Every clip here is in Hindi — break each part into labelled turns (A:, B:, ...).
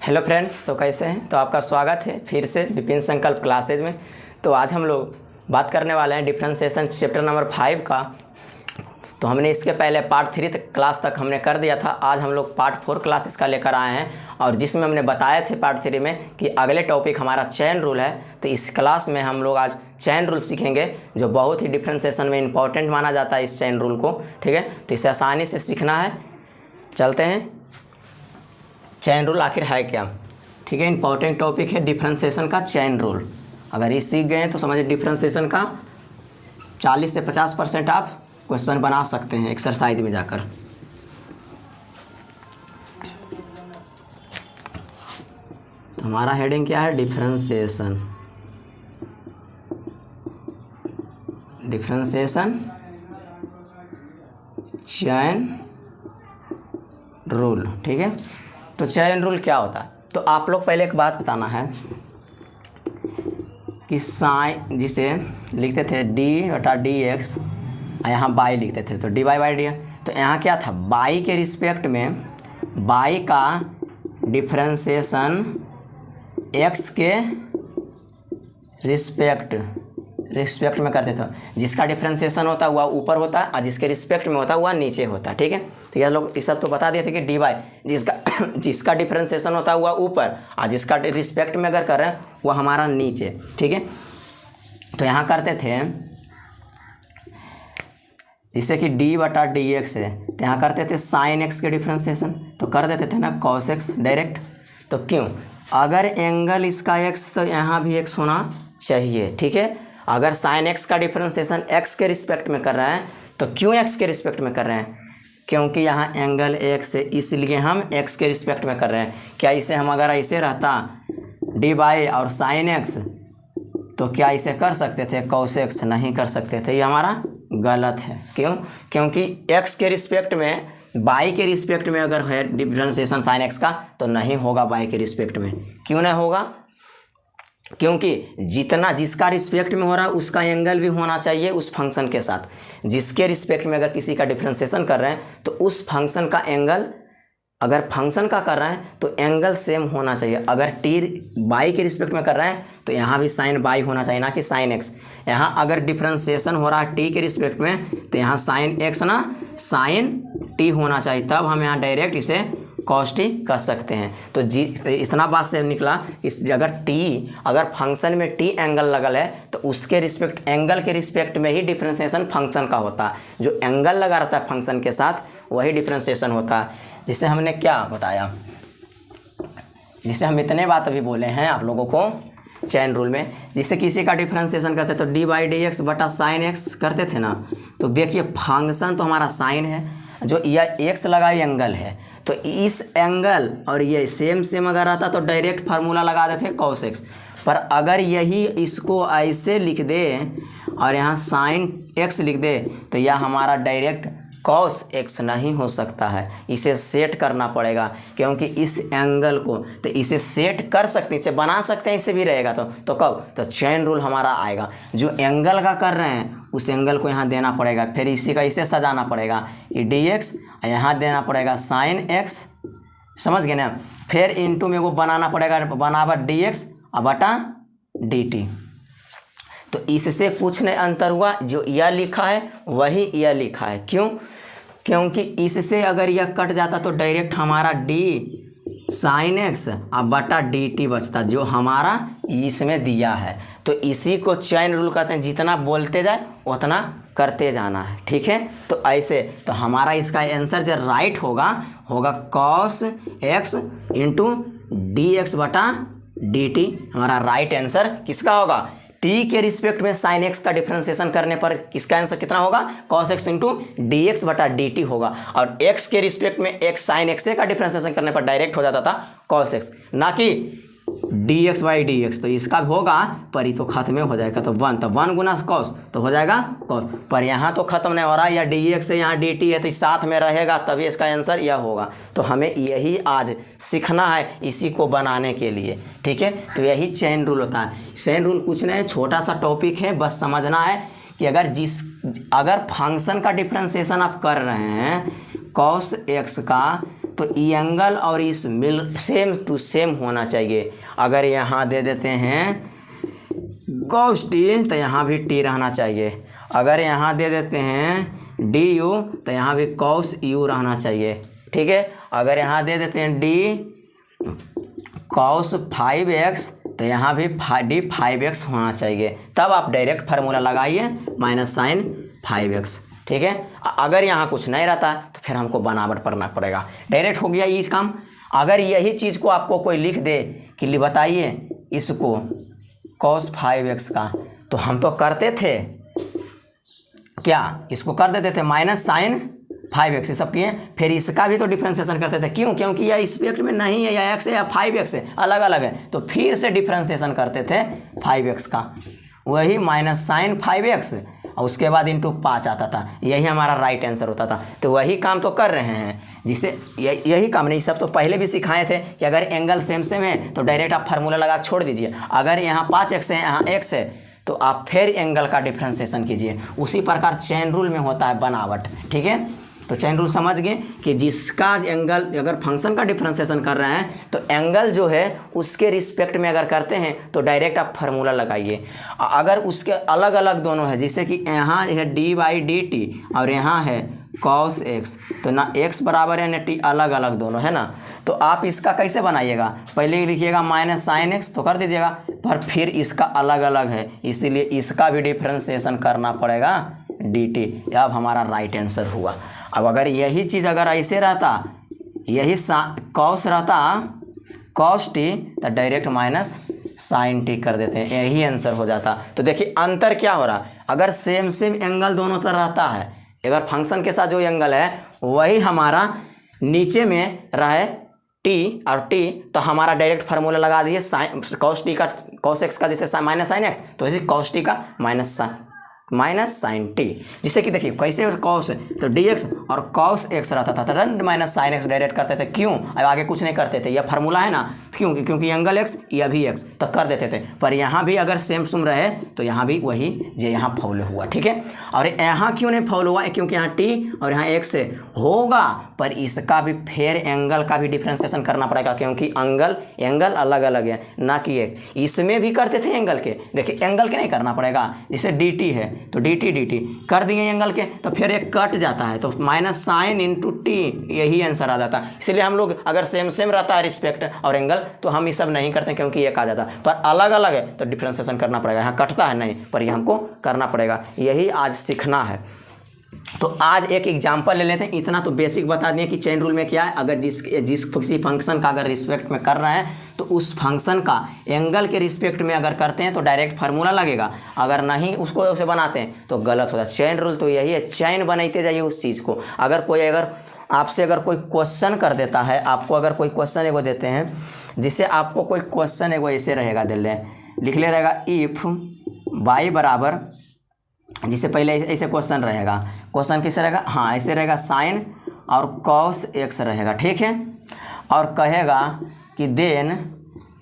A: हेलो फ्रेंड्स, तो कैसे हैं। तो आपका स्वागत है फिर से विपिन संकल्प क्लासेज में। तो आज हम लोग बात करने वाले हैं डिफरेंशिएशन चैप्टर नंबर 5 का। तो हमने इसके पहले पार्ट 3 क्लास तक हमने कर दिया था। आज हम लोग पार्ट 4 क्लास इसका लेकर आए हैं, और जिसमें हमने बताए थे पार्ट 3 में कि अगले टॉपिक हमारा चेन रूल है। तो इस क्लास में हम लोग आज चेन रूल सीखेंगे, जो बहुत ही डिफरेंशिएशन में इंपॉर्टेंट माना जाता है इस चेन रूल को। ठीक है, तो इसे आसानी से सीखना है। चलते हैं, चेन रूल आखिर है क्या। ठीक है, इंपॉर्टेंट टॉपिक है डिफरेंशिएशन का चेन रूल। अगर ये सीख गए तो समझिए डिफरेंशिएशन का 40 से 50% आप क्वेश्चन बना सकते हैं एक्सरसाइज में जाकर। तो हमारा हेडिंग क्या है, डिफरेंशिएशन। Differentiation chain rule. ठीक है, तो चेन रूल क्या होता है। तो आप लोग पहले एक बात बताना है कि साइन जिसे लिखते थे d/dx, यहाँ बाई लिखते थे तो dy/dx। तो यहाँ क्या था, बाई के रिस्पेक्ट में बाई का डिफरेंशिएशन x के रिस्पेक्ट में करते थे। जिसका डिफरेंशिएशन होता हुआ ऊपर होता है और जिसके रिस्पेक्ट में होता हुआ नीचे होता है। ठीक है, तो ये लोग ये सब तो बता दिए थे कि डी बाई जिसका डिफरेंशिएशन होता हुआ ऊपर और जिसका रिस्पेक्ट में अगर कर रहे हैं वो हमारा नीचे। ठीक है, तो यहाँ करते थे जिससे कि d/dx है, तो यहाँ करते थे साइन एक्स के डिफरेंशिएशन, तो कर देते थे ना कॉस एक्स डायरेक्ट। तो क्यों, अगर एंगल इसका x तो यहाँ भी x होना चाहिए। ठीक है, अगर साइन एक्स का डिफरेंशिएशन x के रिस्पेक्ट में कर रहे हैं तो क्यों x के रिस्पेक्ट में कर रहे हैं, क्योंकि यहाँ एंगल x है, इसलिए हम x के रिस्पेक्ट में कर रहे हैं। क्या इसे हम अगर ऐसे रहता डी बाई और साइन एक्स तो क्या इसे कर सकते थे कॉस एक्स, नहीं कर सकते थे। ये हमारा गलत है। क्यों, क्योंकि x के रिस्पेक्ट में बाई के रिस्पेक्ट में अगर है डिफरेंशिएशन साइन एक्स का तो नहीं होगा बाई के रिस्पेक्ट में। क्यों नहीं होगा, क्योंकि जितना जिसका रिस्पेक्ट में हो रहा है उसका एंगल भी होना चाहिए उस फंक्शन के साथ। जिसके रिस्पेक्ट में अगर किसी का डिफरेंशिएशन कर रहे हैं तो उस फंक्शन का एंगल, अगर फंक्शन का कर रहे हैं तो एंगल सेम होना चाहिए। अगर टी बाई के रिस्पेक्ट में कर रहे हैं तो यहाँ भी साइन बाई होना चाहिए, ना कि साइन एक्स। यहाँ अगर डिफरेंशिएशन हो रहा है टी के रिस्पेक्ट में तो यहाँ साइन एक्स ना साइन टी होना चाहिए, तब हम यहाँ डायरेक्ट इसे कॉस टी कर सकते हैं। तो इतना बात से निकला इस अगर फंक्शन में टी एंगल लगल है तो उसके रिस्पेक्ट एंगल के रिस्पेक्ट में ही डिफरेंशिएशन फंक्शन का होता है। जो एंगल लगा रहता है फंक्शन के साथ वही डिफरेंशिएशन होता है। जिससे हमने क्या बताया, जिससे हम इतने बात अभी बोले हैं आप लोगों को चेन रूल में। जिससे किसी का डिफरेंशिएशन करते तो d/dx बटा साइन एक्स करते थे ना। तो देखिए फंक्शन तो हमारा साइन है, जो यह एक्स लगा एंगल है, तो इस एंगल और ये सेम अगर आता तो डायरेक्ट फार्मूला लगा देते कॉस एक्स। पर अगर यही इसको ऐसे लिख दे और यहाँ साइन एक्स लिख दे तो यह हमारा डायरेक्ट कॉस एक्स नहीं हो सकता है। इसे सेट करना पड़ेगा, क्योंकि इस एंगल को तो इसे सेट कर सकते, इसे बना सकते हैं, इसे भी रहेगा। तो कब, तो चेन रूल हमारा आएगा। जो एंगल का कर रहे हैं उस एंगल को यहाँ देना पड़ेगा, फिर इसी का इसे सजाना पड़ेगा कि डी एक्स, यहाँ देना पड़ेगा साइन एक्स, समझ गए ना। फिर इंटू में वो बनाना पड़ेगा बराबर डी एक्स और बटा डी टी। तो इससे कुछ नहीं अंतर हुआ, जो यह लिखा है वही यह लिखा है। क्यों, क्योंकि इससे अगर यह कट जाता तो डायरेक्ट हमारा डी साइन एक्स और बटा डी टी बचता, जो हमारा इसमें दिया है। तो इसी को चेन रूल कहते हैं, जितना बोलते जाए उतना करते जाना है। ठीक है, तो ऐसे तो हमारा इसका आंसर जो राइट होगा cos x into D x बटा डी टी। हमारा राइट आंसर किसका होगा, टी के रिस्पेक्ट में साइन एक्स का डिफरेंशिएशन करने पर इसका आंसर कितना होगा, cos x into D x बटा डी टी होगा। और एक्स के रिस्पेक्ट में एक्स साइन एक्स का डिफरेंशिएशन करने पर डायरेक्ट हो जाता था कॉस एक्स, ना कि D x by d x. तो इसका भी होगा पर ये तो खत्म हो जाएगा, तो 1 गुना कॉस तो हो जाएगा कॉस। पर यहाँ तो खत्म नहीं हो रहा, या डी एक्स है यहाँ डी टी है, तो साथ में रहेगा तभी इसका आंसर यह होगा। तो हमें यही आज सीखना है इसी को बनाने के लिए। ठीक है, तो यही चेन रूल होता है। चेन रूल कुछ नहीं, छोटा सा टॉपिक है, बस समझना है कि अगर फंक्शन का डिफरेंशिएशन आप कर रहे हैं कॉस एक्स का, तो ये एंगल और इस मिल सेम टू सेम होना चाहिए। अगर यहाँ दे देते हैं cos t तो यहाँ भी t रहना चाहिए। अगर यहाँ दे देते हैं du तो यहाँ भी cos u रहना चाहिए, ठीक है। अगर यहाँ दे देते हैं d cos 5x तो यहाँ भी d 5x होना चाहिए। तब आप डायरेक्ट फार्मूला लगाइए माइनस साइन 5x, ठीक है। अगर यहाँ कुछ नहीं रहता तो फिर हमको बनावट पढ़ना पड़ेगा। डायरेक्ट हो गया ये काम। अगर यही चीज़ को आपको कोई लिख दे कि बताइए इसको cos 5x का, तो हम तो करते थे क्या, इसको कर देते थे माइनस साइन 5x, सब किए। फिर इसका भी तो डिफ्रेंसिएशन करते थे, क्यों, क्योंकि यह रिस्पेक्ट में नहीं है, या x है या 5x है, अलग अलग है, तो फिर से डिफ्रेंसिएशन करते थे 5x का, वही माइनस साइन 5x और उसके बाद इंटू 5 आता था। यही हमारा राइट आंसर होता था। तो वही काम तो कर रहे हैं, जिसे यही काम नहीं, सब तो पहले भी सिखाए थे कि अगर एंगल सेम सेम है तो डायरेक्ट आप फार्मूला लगा के छोड़ दीजिए। अगर यहाँ 5x है, यहाँ x है, तो आप फिर एंगल का डिफ्रेंसिएशन कीजिए। उसी प्रकार चेन रूल में होता है बनावट, ठीक है। तो चेन रूल समझ गए कि जिसका एंगल, अगर फंक्शन का डिफ्रेंसिएशन कर रहे हैं तो एंगल जो है उसके रिस्पेक्ट में अगर करते हैं तो डायरेक्ट आप फार्मूला लगाइए। अगर उसके अलग अलग दोनों है, जैसे कि यहाँ है dy/dt और यहाँ है cos x, तो ना x बराबर है ना t, अलग अलग दोनों है ना, तो आप इसका कैसे बनाइएगा, पहले लिखिएगा माइनस साइन x तो कर दीजिएगा, पर फिर इसका अलग अलग है, इसीलिए इसका भी डिफ्रेंसिएशन करना पड़ेगा dt। अब हमारा राइट आंसर हुआ। अब अगर यही चीज़ अगर ऐसे रहता, यही cos रहता cos t, तो डायरेक्ट माइनस साइन t कर देते हैं, यही आंसर हो जाता। तो देखिए अंतर क्या हो रहा, अगर सेम सेम एंगल दोनों तरफ रहता है, अगर फंक्शन के साथ जो एंगल है वही हमारा नीचे में रहे t और t, तो हमारा डायरेक्ट फार्मूला लगा दिए साइन cos t का, cos x का जैसे माइनस साइन x, तो जैसे cos t का माइनस साइन t। जिससे कि देखिए कैसे cos तो dx और cos x रहता था, तो माइनस साइन x डायरेक्ट करते थे, क्यों, अब आगे कुछ नहीं करते थे, यह फार्मूला है ना, क्यों, क्योंकि एंगल x यह भी x, तो कर देते थे। पर यहाँ भी अगर सेम सुम रहे तो यहाँ भी वही जो यहाँ फॉलो हुआ, ठीक है। और यहाँ क्यों नहीं फॉलो हुआ, क्योंकि यहाँ t और यहाँ x होगा, पर इसका भी फिर एंगल का भी डिफ्रेंसिएशन करना पड़ेगा, क्योंकि एंगल अलग अलग है ना कि एक। इसमें भी करते थे एंगल के, देखिए एंगल के नहीं करना पड़ेगा, जैसे dt है तो dt कर दिए एंगल के, तो फिर एक कट जाता है, तो माइनस साइन इंटू t, यही आंसर आ जाता है। इसलिए हम लोग अगर सेम सेम रहता है रिस्पेक्ट और एंगल तो हम ये सब नहीं करते, क्योंकि एक आ जाता, पर अलग अलग है तो डिफ्रेंसिएशन करना पड़ेगा। यहाँ कटता है नहीं, पर ये हमको करना पड़ेगा, यही आज सीखना है। तो आज एक एग्जांपल ले लेते हैं। इतना तो बेसिक बता दिए कि चेन रूल में क्या है। अगर जिस किसी फंक्शन का अगर रिस्पेक्ट में कर रहे हैं तो उस फंक्शन का एंगल के रिस्पेक्ट में अगर करते हैं तो डायरेक्ट फार्मूला लगेगा, अगर नहीं उसको उसे बनाते हैं तो गलत होता है। चेन रूल तो यही है, चेन बनाते जाइए उस चीज़ को। अगर आपसे अगर कोई क्वेश्चन कर देता है, आपको अगर कोई क्वेश्चन एगो देते हैं, जिससे आपको कोई क्वेश्चन एगो ऐसे रहेगा, लिख ले रहेगा इफ़ y बराबर, जिससे पहले ऐसे क्वेश्चन रहेगा, क्वेश्चन कैसे रहेगा, हाँ ऐसे रहेगा साइन और cos x रहेगा, ठीक है। और कहेगा कि देन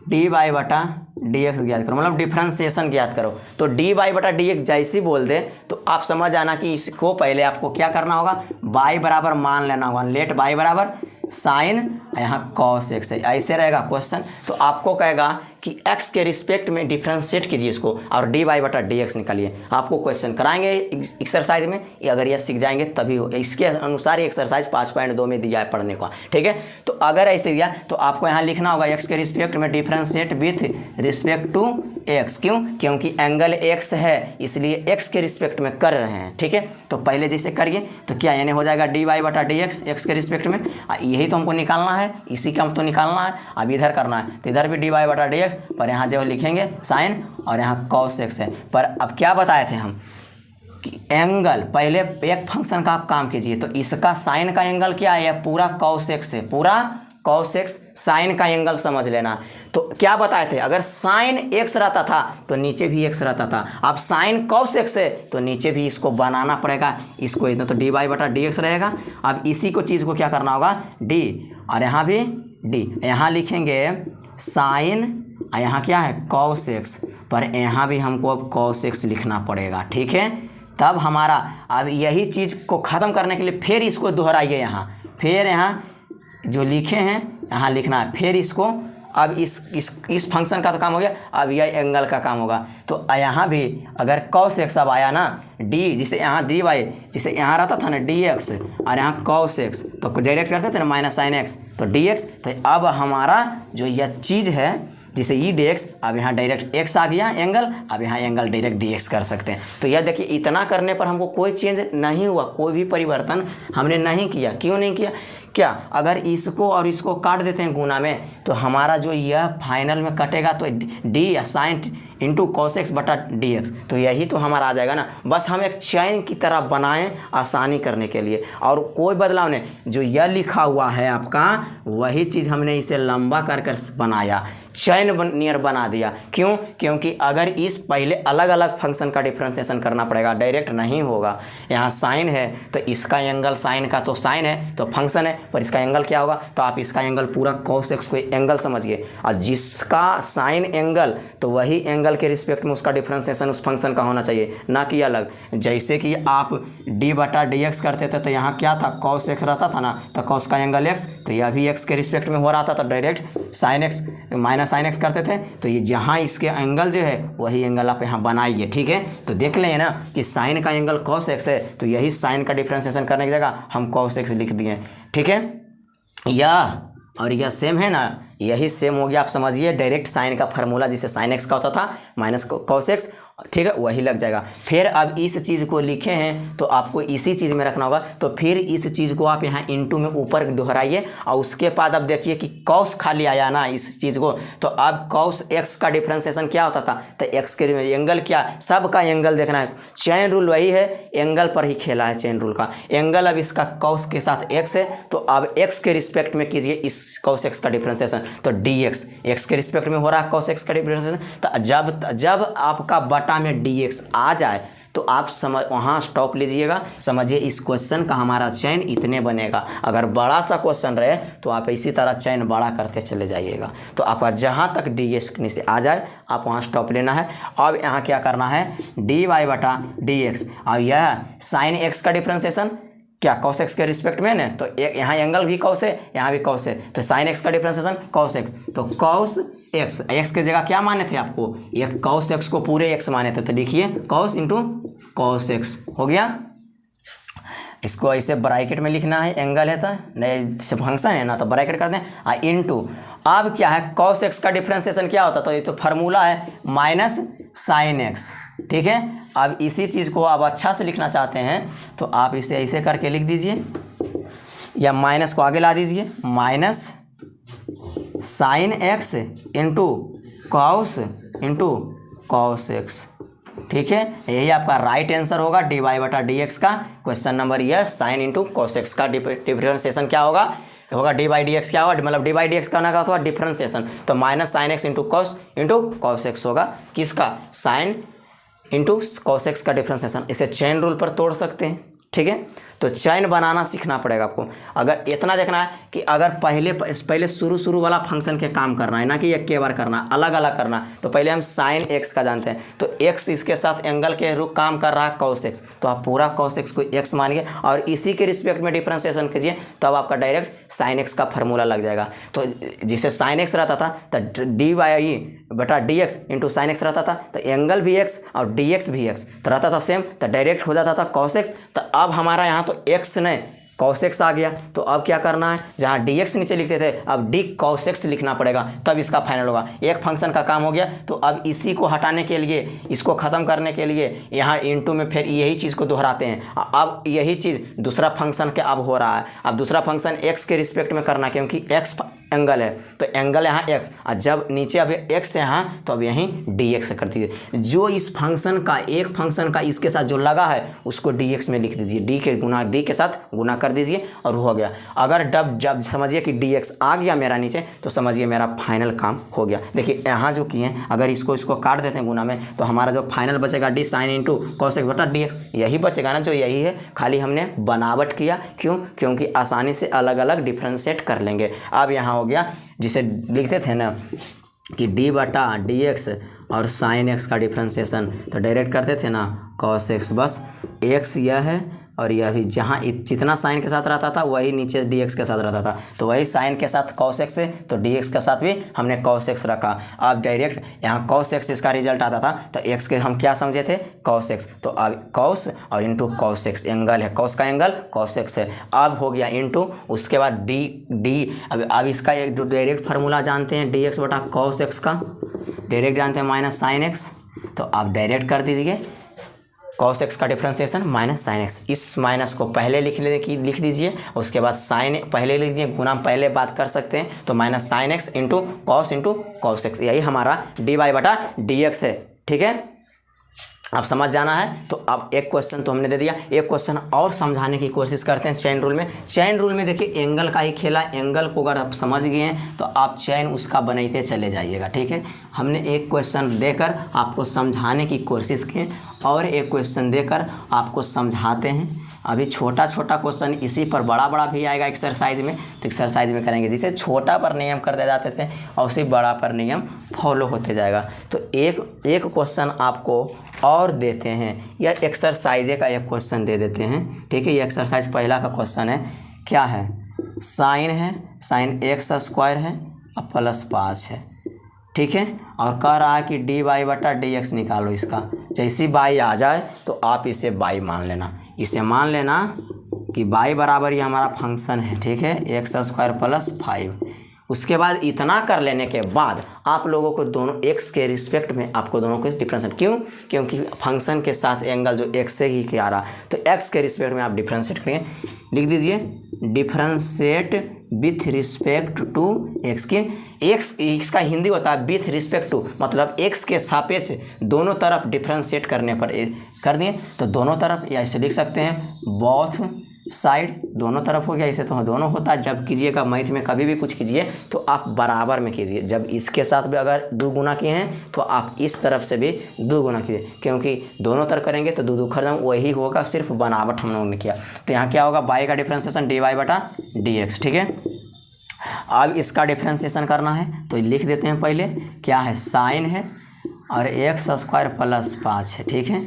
A: dy/dx ज्ञात करो, मतलब डिफ्रेंसिएशन ज्ञात करो। तो dy/dx जैसी बोल दे तो आप समझ आना कि इसको पहले आपको क्या करना होगा, y बराबर मान लेना होगा, लेट y बराबर साइन, यहाँ cos x है, ऐसे रहेगा क्वेश्चन। तो आपको कहेगा कि x के रिस्पेक्ट में डिफ्रेंशिएट कीजिए इसको और dy/dx निकालिए। आपको क्वेश्चन कराएंगे एक्सरसाइज में, अगर यह सीख जाएंगे तभी हो, इसके अनुसार ही एक्सरसाइज 5.2 में दिया है पढ़ने का, ठीक है। तो अगर ऐसे दिया तो आपको यहाँ लिखना होगा x के रिस्पेक्ट में differentiate with respect to x, क्यों, क्योंकि एंगल x है इसलिए x के रिस्पेक्ट में कर रहे हैं, ठीक है। तो पहले जैसे करिए तो क्या यानी हो जाएगा dy/dx x के रिस्पेक्ट में, यही तो हमको निकालना है, इसी का हम तो निकालना है। अब इधर करना है तो इधर भी dy/dx, पर यहाँ जो लिखेंगे साइन और यहाँ cos x है। पर अब क्या बताए थे हम कि एंगल, पहले एक फंक्शन का आप काम कीजिए, तो इसका साइन का एंगल क्या है, पूरा cos x है, पूरा cos x साइन का एंगल समझ लेना। तो क्या बताए थे, अगर साइन x रहता था तो नीचे भी x रहता था, अब साइन cos x है तो नीचे भी इसको बनाना पड़ेगा, इसको इतना तो dy/dx रहेगा। अब इसी को चीज़ को क्या करना होगा, d और यहाँ भी d, यहाँ लिखेंगे साइन, यहाँ क्या है cos x, पर यहाँ भी हमको अब cos x लिखना पड़ेगा, ठीक है। तब हमारा अब यही चीज़ को ख़त्म करने के लिए फिर इसको दोहराइए, यहाँ फिर यहाँ जो लिखे हैं यहाँ लिखना है। फिर इसको अब इस फंक्शन का तो काम हो गया, अब यह एंगल का काम होगा। तो यहाँ भी अगर cos x अब आया ना डी, जिसे यहाँ dy, जिसे यहाँ रहता था ना dx और यहाँ cos x, तो डायरेक्ट करते थे ना माइनस साइन x, तो dx। तो अब हमारा जो यह चीज़ है जिसे ई dx, अब यहाँ डायरेक्ट x आ गया एंगल, अब यहाँ एंगल डायरेक्ट dx कर सकते हैं। तो यह देखिए इतना करने पर हमको कोई चेंज नहीं हुआ, कोई भी परिवर्तन हमने नहीं किया। क्यों नहीं किया? क्या अगर इसको और इसको काट देते हैं गुना में, तो हमारा जो यह फाइनल में कटेगा तो डी या साइन इंटू कॉस एक्स बटा डी एक्स, तो यही तो हमारा आ जाएगा ना। बस हम एक चैन की तरह बनाएं आसानी करने के लिए, और कोई बदलाव नहीं। जो यह लिखा हुआ है आपका वही चीज़ हमने इसे लंबा कर कर बनाया, चैन नियर बना दिया। क्यों? क्योंकि अगर इस पहले अलग अलग फंक्शन का डिफ्रेंसिएशन करना पड़ेगा, डायरेक्ट नहीं होगा। यहाँ साइन है तो इसका एंगल साइन का तो साइन है तो फंक्शन है, पर इसका एंगल क्या होगा? तो आप इसका एंगल पूरा कॉस एक्स को एंगल समझिए, और जिसका साइन एंगल तो वही एंगल के रिस्पेक्ट में उसका डिफ्रेंसिएशन उस फंक्शन का होना चाहिए, ना कि अलग। जैसे कि आप डी बटा डी एक्स करते थे तो यहाँ क्या था? कॉस एक्स रहता था ना, तो कॉस का एंगल एक्स, तो यह भी एक्स के रिस्पेक्ट में हो रहा था, तो direct sine x minus sine x करते थे। तो ये जहाँ इसके एंगल जो है वही एंगल आप यहाँ बनाइए, ठीक है। तो देख लें ना कि साइन का एंगल कॉस एक्स है, तो यही साइन का डिफ्रेंसिएशन करने की जगह हम कॉस एक्स लिख दिए, ठीक है। यह और यह सेम है ना, यही सेम हो गया। आप समझिए डायरेक्ट साइन का फार्मूला जिसे साइन एक्स का होता था माइनस कॉस एक्स, ठीक है, वही लग जाएगा। फिर अब इस चीज़ को लिखे हैं तो आपको इसी चीज़ में रखना होगा। तो फिर इस चीज़ को आप यहाँ इनटू में ऊपर दोहराइए, और उसके बाद अब देखिए कि कॉस खाली आया ना इस चीज़ को, तो अब कॉस एक्स का डिफ्रेंसिएशन क्या होता था? तो एक्स के एंगल क्या, सब का एंगल देखना है। चेन रूल वही है, एंगल पर ही खेला है चेन रूल का। एंगल अब इसका कॉस के साथ एक्स है, तो अब एक्स के रिस्पेक्ट में कीजिए इस कॉस एक्स का डिफ्रेंसिएशन, तो डी एक्स के रिस्पेक्ट में हो रहा है कॉस एक्स का डिफ्रेंसिएशन। तो जब आपका बटा में dx आ जाए तो आप समझ वहाँ स्टॉप लीजिएगा। समझिए इस क्वेश्चन का हमारा चैन इतने बनेगा। अगर बड़ा सा क्वेश्चन रहे तो आप इसी तरह चैन बड़ा करते चले जाइएगा, तो आपका जहाँ तक dx नीचे आ जाए आप वहाँ स्टॉप लेना है। अब यहाँ क्या करना है? dy बटा dx, और यह साइन x का डिफ्रेंसिएशन क्या कॉस एक्स के रिस्पेक्ट में ना, तो यहाँ एंगल भी कॉस है, यहाँ भी कॉस है, तो साइन एक्स का डिफ्रेंसिएशन कॉस एक्स, तो कॉस एक्स, एक्स के जगह क्या माने थे आपको? एक कॉस एक्स को पूरे एक्स माने थे, तो लिखिए कॉस इंटू कॉस एक्स हो गया। इसको ऐसे ब्रैकेट में लिखना है, एंगल है तो नहीं फंक्शन है ना, तो ब्रैकेट कर दें इनटू। अब क्या है? कॉस एक्स का डिफ्रेंसिएशन क्या होता? तो ये तो फार्मूला है माइनस साइन एक्स, ठीक है। अब इसी चीज़ को आप अच्छा से लिखना चाहते हैं तो आप इसे ऐसे करके लिख दीजिए, या माइनस को आगे ला दीजिए, minus sine x into cos x, ठीक है। यही आपका राइट आंसर होगा डी वाई बटा डी एक्स का। क्वेश्चन नंबर यह साइन इंटू कॉस एक्स का डिफ्रेंसिएशन क्या होगा? डी बाई डी एक्स क्या होगा? मतलब डी बाई डी एक्स करना का होगा डिफ्रेंसिएशन, तो minus sine x into cos x होगा। किसका? साइन इंटू कॉस एक्स का डिफ्रेंसिएशन। इसे चेन रूल पर तोड़ सकते हैं, ठीक है। तो चैन बनाना सीखना पड़ेगा आपको। अगर इतना देखना है कि अगर पहले शुरू वाला फंक्शन के काम करना है, ना कि एक के बार करना, अलग अलग करना, तो पहले हम साइन एक्स का जानते हैं, तो एक्स इसके साथ एंगल के रूप काम कर रहा है कॉस एक्स, तो आप पूरा कॉस एक्स को एक्स मानिए और इसी के रिस्पेक्ट में डिफ्रेंसिएशन कीजिए, तब आपका डायरेक्ट साइन एक्स का फार्मूला लग जाएगा। तो जिसे साइन एक्स रहता था तो डी वाई बटा D x into sine x रहता था, तो एंगल भी एक्स और डी एक्स भी एक्स तो रहता था सेम, तो डायरेक्ट हो जाता था कॉस एक्स। तो अब हमारा यहाँ तो एक्स नहीं कॉस एक्स आ गया, तो अब क्या करना है? जहाँ डी एक्स नीचे लिखते थे अब डी कॉस एक्स लिखना पड़ेगा, तब इसका फाइनल होगा। एक फंक्शन का काम हो गया। तो अब इसी को हटाने के लिए, इसको ख़त्म करने के लिए यहाँ इनटू में फिर यही चीज़ को दोहराते हैं। अब यही चीज़ दूसरा फंक्शन के अब हो रहा है। अब दूसरा फंक्शन एक्स के रिस्पेक्ट में करना, क्योंकि एक्स एंगल है, तो एंगल यहाँ एक्स, और जब नीचे अब एक्स है यहाँ तो अब यहीं डी एक्स कर दीजिए। जो इस फंक्शन का एक फंक्शन का इसके साथ जो लगा है उसको डी एक्स में लिख दीजिए, डी के साथ गुना कर दीजिए और हो गया। अगर जब समझिए कि डी एक्स आ गया मेरा नीचे, तो समझिए मेरा फाइनल काम हो गया। देखिए यहाँ जो किए अगर इसको काट देते हैं गुना में, तो हमारा जो फाइनल बचेगा D sine into cos x बटा डी एक्स, यही बचेगा ना, जो यही है, खाली हमने बनावट किया। क्यों? क्योंकि आसानी से अलग अलग डिफ्रेंशिएट कर लेंगे। अब यहाँ हो गया जिसे लिखते थे ना कि डी बटा डी एक्स और साइन एक्स का डिफ्रेंसिएशन, तो डायरेक्ट करते थे ना कॉस एक्स, बस एक्स यह है और यह भी जहाँ जितना साइन के साथ रहता था वही नीचे डी एक्स के साथ रहता था, तो वही साइन के साथ कॉस एक्स है तो डी एक्स के साथ भी हमने कॉस एक्स रखा। अब डायरेक्ट यहाँ कॉस एक्स इसका रिजल्ट आता था तो एक्स के हम क्या समझे थे कॉस एक्स, तो अब कॉस और इंटू कॉस एक्स एंगल है, कॉस का एंगल कॉस एक्स है। अब हो गया इंटू, उसके बाद डी अब इसका एक जो डायरेक्ट फार्मूला जानते हैं डी एक्स बटा कॉस एक्स का, डायरेक्ट जानते हैं माइनस साइन एक्स, तो आप डायरेक्ट कर दीजिए कॉस एक्स का डिफ्रेंसिएशन माइनस साइन एक्स, इस माइनस को पहले लिख दीजिए, उसके बाद साइन पहले लिख दीजिए, गुना पहले बात कर सकते हैं, तो minus sine x into cos x, यही हमारा डी वाई बटा डी एक्स है। ठीक है, आप समझ जाना है। तो अब एक क्वेश्चन तो हमने दे दिया, एक क्वेश्चन और समझाने की कोशिश करते हैं चेन रूल में। चेन रूल में देखिए एंगल का ही खेला, एंगल को अगर आप समझ गए हैं तो आप चेन उसका बनाते चले जाइएगा। ठीक है, हमने एक क्वेश्चन देकर आपको समझाने की कोशिश की और एक क्वेश्चन देकर आपको समझाते हैं। अभी छोटा छोटा क्वेश्चन इसी पर बड़ा बड़ा भी आएगा एक्सरसाइज में, तो एक्सरसाइज में करेंगे, जिसे छोटा पर नियम कर दे जाते थे और उसी बड़ा पर नियम फॉलो होते जाएगा। तो एक क्वेश्चन आपको और देते हैं, या एक्सरसाइज का एक क्वेश्चन दे देते हैं। ठीक है, ये एक्सरसाइज पहला का क्वेश्चन है, क्या है साइन है, साइन एक्स स्क्वायर है और प्लस 5 है। ठीक है, और कह रहा है कि डी वाई बटा डी एक्स निकालो इसका, जैसी बाई आ जाए तो आप इसे बाई मान लेना, इसे मान लेना कि बाई बराबर ये हमारा फंक्शन है। ठीक है, एक्स स्क्वायर प्लस 5। उसके बाद इतना कर लेने के बाद आप लोगों को दोनों एक्स के रिस्पेक्ट में आपको दोनों को डिफरेंशिएट, क्यों, क्योंकि फंक्शन के साथ एंगल जो एक्स से ही के आ रहा, तो एक्स के रिस्पेक्ट में आप डिफरेंशिएट करेंगे। लिख दीजिए differentiate with respect to x की, एक्स इसका हिंदी होता है विथ रिस्पेक्ट टू, मतलब एक्स के सापेक्ष दोनों तरफ डिफरेंशिएट करने पर कर दिए, तो दोनों तरफ या इसे लिख सकते हैं बोथ साइड, दोनों तरफ हो गया। इसे तो दोनों होता है, जब कीजिएगा मैथ में कभी भी कुछ कीजिए तो आप बराबर में कीजिए, जब इसके साथ भी अगर 2 गुना किए हैं तो आप इस तरफ से भी 2 गुना कीजिए, क्योंकि दोनों तरफ करेंगे तो 2 खत्म, वही होगा, सिर्फ बनावट हम लोगों ने किया। तो यहाँ क्या होगा, बाई का डिफ्रेंसिएशन डी वाई बटा डी एक्स। ठीक है, अब इसका डिफ्रेंसिएशन करना है तो लिख देते हैं पहले, क्या है साइन है और एक्स स्क्वायर प्लस 5 है। ठीक है,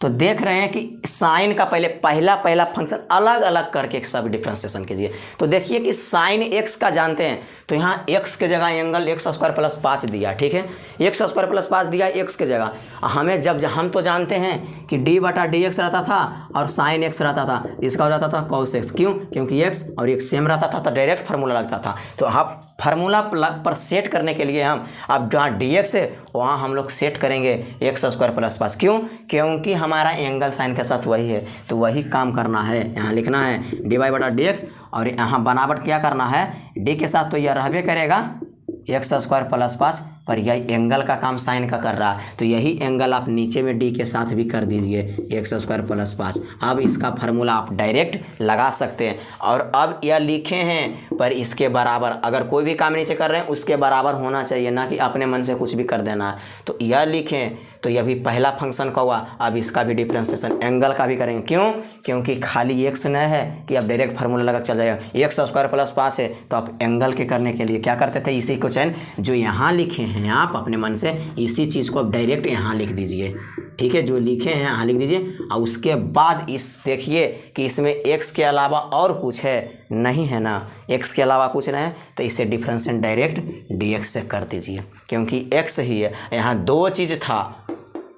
A: तो देख रहे हैं कि साइन का पहला फंक्शन अलग अलग करके सब डिफ्रेंसिएशन कीजिए। तो देखिए कि साइन एक्स का जानते हैं, तो यहाँ एक्स के जगह एंगल एक्स स्क्वायर प्लस 5 दिया। ठीक है, एक्स स्क्वायर प्लस 5 दिया एक्स के जगह, हमें जब हम तो जानते हैं कि डी बटा डी एक्स रहता था और साइन एक्स रहता था, इसका हो जाता था कॉस एक्स, क्यों, क्योंकि एक्स और एक्स सेम रहता था तो डायरेक्ट फार्मूला लगता था। तो आप फार्मूला पर सेट करने के लिए हम अब जहाँ डी एक्स है वहाँ हम लोग सेट करेंगे एक्स स्क्वायर प्लस 5, क्यों, क्योंकि हमारा एंगल साइन के साथ वही है, तो वही काम करना है। यहाँ लिखना है डी वाई बटा डी एक्स और यहाँ बनावट क्या करना है, डी के साथ तो यह रहबे करेगा एक्स स्क्वायर प्लस 5, पर यही एंगल का काम साइन का कर रहा है, तो यही एंगल आप नीचे में डी के साथ भी कर दीजिए एक्स स्क्वायर प्लस 5। अब इसका फार्मूला आप डायरेक्ट लगा सकते हैं, और अब यह लिखे हैं पर इसके बराबर, अगर कोई भी काम नीचे कर रहे हैं उसके बराबर होना चाहिए, ना कि अपने मन से कुछ भी कर देना है। तो यह लिखें, तो यह भी पहला फंक्शन का हुआ, अब इसका भी डिफ्रेंसिएशन एंगल का भी करेंगे, क्यों, क्योंकि खाली एक्स नहीं है कि अब डायरेक्ट फार्मूला लगा चल जाएगा, एक्स स्क्वायर प्लस 5 है, तो आप एंगल के करने के लिए क्या करते थे, इसी क्वेश्चन जो यहाँ लिखे हैं आप अपने मन से इसी चीज़ को आप डायरेक्ट यहाँ लिख दीजिए। ठीक है, जो लिखे हैं यहाँ लिख दीजिए, और उसके बाद इस देखिए कि इसमें एक्स के अलावा और कुछ है, नहीं है ना, एक्स के अलावा कुछ नहीं है, तो इसे डिफरेंशिएट डायरेक्ट डी एक्स से कर दीजिए, क्योंकि एक्स ही है। यहाँ 2 चीज़ था,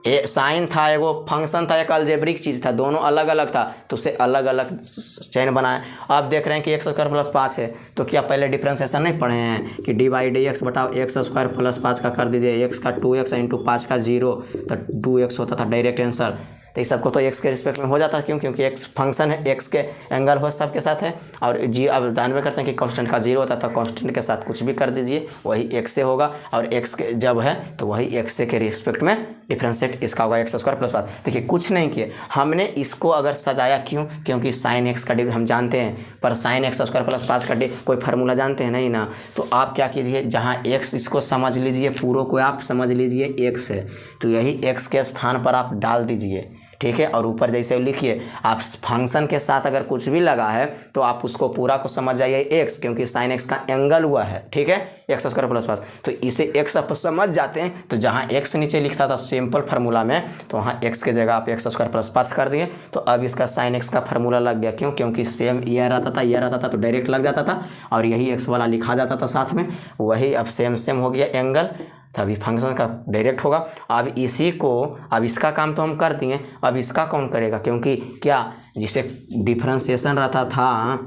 A: साइन था, एगो फंक्शन था, एक अलजेब्रिक चीज़ था, दोनों अलग अलग था, तो उसे अलग अलग चैन बनाए। आप देख रहे हैं कि एक्स स्क्वायर प्लस 5 है, तो क्या पहले डिफ्रेंसिएशन नहीं पढ़े हैं कि डी बाई डी एक्स बटा एक्स स्क्वायर प्लस 5 का कर दीजिए, एक्स का 2x इंटू 5 का 0, तो 2x होता था डायरेक्ट आंसर। तो इस सबको तो एक्स के रिस्पेक्ट में हो जाता है, क्यों, क्योंकि एक्स फंक्शन है, एक्स के एंगल हो सबके साथ है, और जी अब जानवे करते हैं कि कांस्टेंट का 0 होता है, तो कांस्टेंट के साथ कुछ भी कर दीजिए, वही एक्स से होगा, और एक्स के जब है तो वही एक्स के रिस्पेक्ट में डिफ्रेंशिएट इसका होगा एक्स स्क्वायर प्लस 5। देखिए कुछ नहीं किए हमने, इसको अगर सजाया, क्यों, क्योंकि साइन एक्स का डी हम जानते हैं, पर साइन एक्स स्क्वायर प्लस 5 का डी कोई फार्मूला जानते हैं नहीं ना, तो आप क्या कीजिए, जहाँ एक्स इसको समझ लीजिए, पूरों को आप समझ लीजिए एक्स है, तो यही एक्स के स्थान पर आप डाल दीजिए। ठीक है। और ऊपर जैसे लिखिए, आप फंक्शन के साथ अगर कुछ भी लगा है तो आप उसको पूरा को समझ जाइए एक्स, क्योंकि साइन एक्स का एंगल हुआ है, ठीक है, एक्स स्क्वायर प्लस पाँच। तो इसे एक्स आप समझ जाते हैं, तो जहाँ एक्स नीचे लिखता था सिंपल फार्मूला में, तो वहाँ एक्स के जगह आप एक्स स्क्वायर प्लस पाँच कर दिए, तो अब इसका साइन एक्स का फार्मूला लग गया। क्यों? क्योंकि सेम यह रहता था तो डायरेक्ट लग जाता था, और यही एक्स वाला लिखा जाता था साथ में, वही अब सेम हो गया एंगल, तभी फंक्शन का डायरेक्ट होगा। अब इसी को, अब इसका काम तो हम कर दिए, अब इसका कौन करेगा? क्योंकि क्या, जिसे डिफ्रेंसिएशन रहता था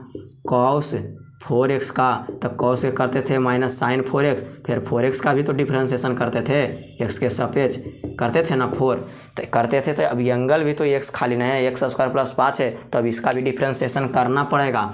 A: कॉस 4x का, तो कॉस के करते थे माइनस साइन 4x, फिर 4x का भी तो डिफ्रेंसिएशन करते थे, x के सापेक्ष करते थे ना 4, तो करते थे। तो अब एंगल भी तो x खाली नहीं है, एक्स स्क्वायर प्लस 5 है, तो अब इसका भी डिफ्रेंसिएशन करना पड़ेगा।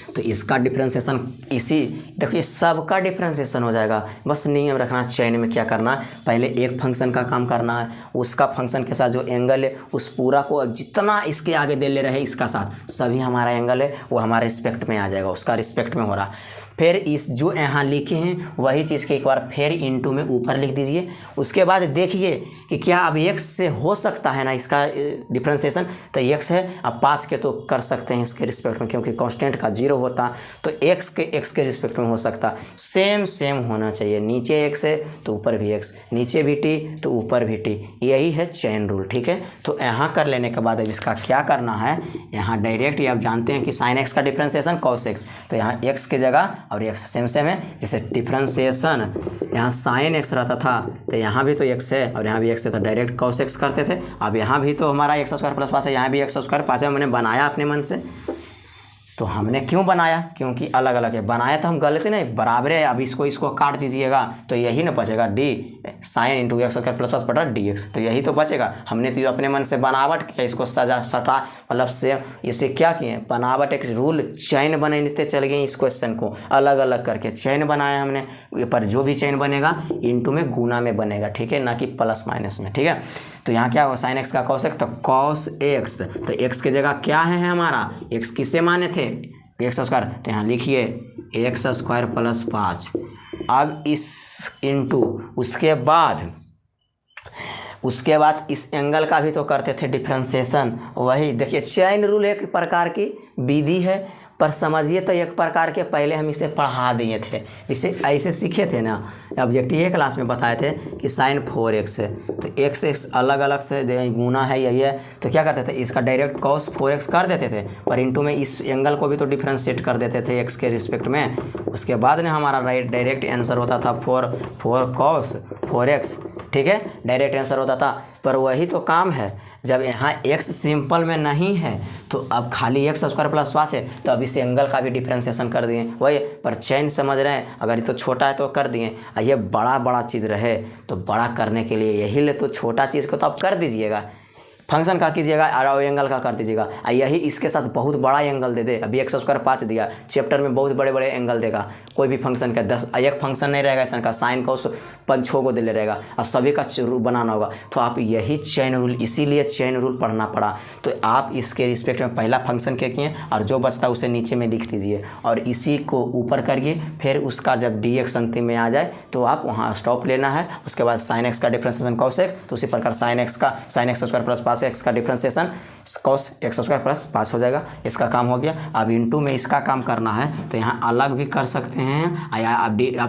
A: तो इसका डिफ्रेंसिएशन, इसी देखिए सबका डिफ्रेंसिएशन हो जाएगा। बस नियम रखना, चेन में क्या करना है, पहले एक फंक्शन का काम करना है, उसका फंक्शन के साथ जो एंगल है उस पूरा को जितना इसके आगे दे ले रहे इसका साथ सभी हमारा एंगल है वो हमारे रिस्पेक्ट में आ जाएगा, उसका रिस्पेक्ट में हो रहा है। फिर इस जो यहाँ लिखे हैं वही चीज़ के एक बार फिर इनटू में ऊपर लिख दीजिए। उसके बाद देखिए कि क्या अब x से हो सकता है ना इसका डिफ्रेंसिएशन, तो x है, अब 5 के तो कर सकते हैं इसके रिस्पेक्ट में, क्योंकि कांस्टेंट का 0 होता तो x के रिस्पेक्ट में हो सकता। सेम होना चाहिए, नीचे x है तो ऊपर भी x, नीचे भी t तो ऊपर भी t, यही है चेन रूल, ठीक है। तो यहाँ कर लेने के बाद अब इसका क्या करना है, यहाँ डायरेक्ट, ये आप जानते हैं कि साइन x का डिफ्रेंसिएशन cos x, तो यहाँ x की जगह और x सेम है, जैसे डिफ्रेंसिएशन यहाँ साइन x रहता था तो यहाँ भी तो x है और यहाँ भी x है, तो डायरेक्ट cos x करते थे। अब यहाँ भी तो हमारा एक्स स्क्वायर प्लस 5 है, यहाँ भी एक्स स्क्वायर 5 है, मैंने बनाया अपने मन से। तो हमने क्यों बनाया? क्योंकि अलग अलग है, बनाया तो हम गलती नहीं, बराबर है। अब इसको काट दीजिएगा तो यही ना बचेगा, D sine into x square plus बटा डी एक्स, तो यही तो बचेगा। हमने तो अपने मन से बनावट किया, इसको सटा मतलब से इसे क्या किए, बनावट एक रूल चैन बनाते चले गए, इस क्वेश्चन को अलग अलग करके चैन बनाया हमने, पर जो भी चैन बनेगा इंटू में गुना में बनेगा, ठीक है, ना कि प्लस माइनस में, ठीक है। तो यहाँ क्या होगा, साइन एक्स का कॉस एक्स, तो कॉस एक्स, तो एक्स की जगह क्या है हमारा, एक्स किससे माने थे, एक्स स्क्वायर, तो यहाँ लिखिए एक्स स्क्वायर प्लस 5। अब इस इंटू उसके बाद इस एंगल का भी तो करते थे डिफ्रेंसिएशन, वही देखिए चैन रूल एक प्रकार की विधि है, पर समझिए तो एक प्रकार के पहले हम इसे पढ़ा दिए थे, जिसे ऐसे सीखे थे ना, ऑब्जेक्टिव क्लास में बताए थे कि साइन 4x है, तो x अलग अलग से गुना है, यही है, तो क्या करते थे, इसका डायरेक्ट cos 4x कर देते थे, पर इंटू में इस एंगल को भी तो डिफ्रेंशिएट कर देते थे x के रिस्पेक्ट में। उसके बाद में हमारा डायरेक्ट आंसर होता था 4 cos 4x, ठीक है, डायरेक्ट आंसर होता था। पर वही तो काम है, जब यहाँ x सिंपल में नहीं है तो अब खाली एक्स स्क्वायर प्लस 5 है, तो अब इस एंगल का भी डिफ्रेंसिएशन कर दिए, वही पर चेन समझ रहे हैं, अगर ये तो छोटा है तो कर दिए, ये बड़ा चीज़ रहे तो बड़ा करने के लिए यही ले, तो छोटा चीज़ को तो आप कर दीजिएगा, फंक्शन का कीजिएगा और एंगल का कर दीजिएगा, यही इसके साथ बहुत बड़ा एंगल दे दे। अभी एक्स स्क्वायर 5 दिया, चैप्टर में बहुत बड़े एंगल देगा, कोई भी फंक्शन का 10 एक फंक्शन नहीं रहेगा इसका, साइन का उस 5-6 को दे ले रहेगा और सभी का रूल बनाना होगा। तो आप यही चेन रूल, इसीलिए चेन रूल पढ़ना पड़ा। तो आप इसके रिस्पेक्ट में पहला फंक्शन के किए और जो बचता उसे नीचे में लिख दीजिए और इसी को ऊपर करिए, फिर उसका जब डी एक्स अंतिम में आ जाए तो आप वहाँ स्टॉप लेना है। उसके बाद साइन एक्स का डिफ्रेंसिएशन कॉस एक्स, तो उसी प्रकार sine x square plus 5 x का differentiation cos x square plus 5 हो जाएगा। इसका काम हो गया। अब इंटू में इसका काम करना है तो यहाँ अलग भी कर सकते हैं।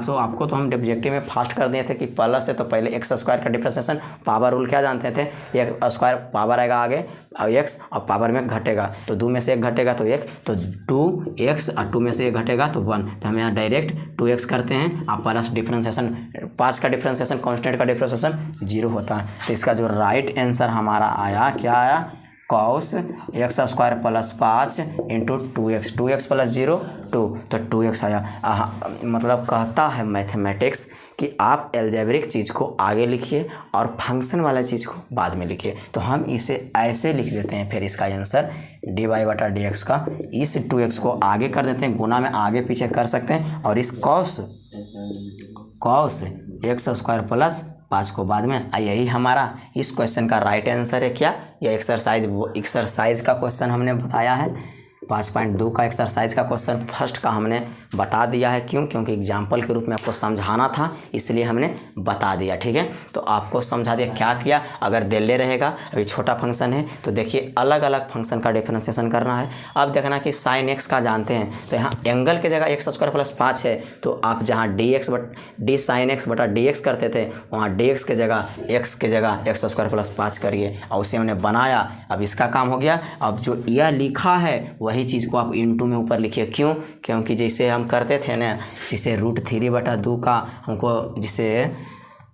A: आपको तो हम ऑब्जेक्टिव में फास्ट कर दिए थे कि प्लस है तो पहले एक्स स्क्वायर का डिफ्रेंसिएशन, पावर रूल क्या जानते थे, एक स्क्वायर पावर आएगा आगे और एक्स और पावर में घटेगा, तो 2 में से 1 घटेगा तो 1, तो 2x और 2 में से 1 घटेगा तो 1, तो हम यहाँ डायरेक्ट 2x करते हैं और प्लस डिफ्रेंसिएशन 5 का डिफ्रेंसिएशन कांस्टेंट का डिफ्रेंसिएशन 0 होता है। तो इसका जो राइट आंसर हमारा आया, क्या आया, cos x square plus 5 into 2x plus 0 2, तो 2x आया। मतलब कहता है मैथमेटिक्स कि आप एल्जेब्रिक चीज़ को आगे लिखिए और फंक्शन वाला चीज़ को बाद में लिखिए। तो हम इसे ऐसे लिख देते हैं, फिर इसका आंसर dy/dx का, इस 2x को आगे कर देते हैं, गुना में आगे पीछे कर सकते हैं और इस कॉस एक्स स्क्वायर प्लस 5 को बाद में। यही हमारा इस क्वेश्चन का राइट आंसर है। क्या, यह एक्सरसाइज का क्वेश्चन हमने बताया है। 5.2 का एक्सरसाइज का क्वेश्चन फर्स्ट का हमने बता दिया है। क्यों? क्योंकि एग्जाम्पल के रूप में आपको समझाना था, इसलिए हमने बता दिया। ठीक है, तो आपको समझा दिया। क्या किया, अगर दिल्ली रहेगा, अभी छोटा फंक्शन है तो देखिए अलग अलग फंक्शन का डिफरेंशिएशन करना है। अब देखना कि साइन एक्स का जानते हैं, तो यहाँ एंगल के जगह एक्स स्क्वायर प्लस 5 है, तो आप जहाँ डी साइन एक्स बटा डी एक्स करते थे, वहाँ डी एक्स के जगह एक्स स्क्वायर प्लस 5 करिए, और उसे हमने बनाया। अब इसका काम हो गया। अब जो यह लिखा है वही चीज़ को आप इनटू में ऊपर लिखिए। क्यों? क्योंकि जैसे हम करते थे ना, जिसे √3/2 का हमको जिसे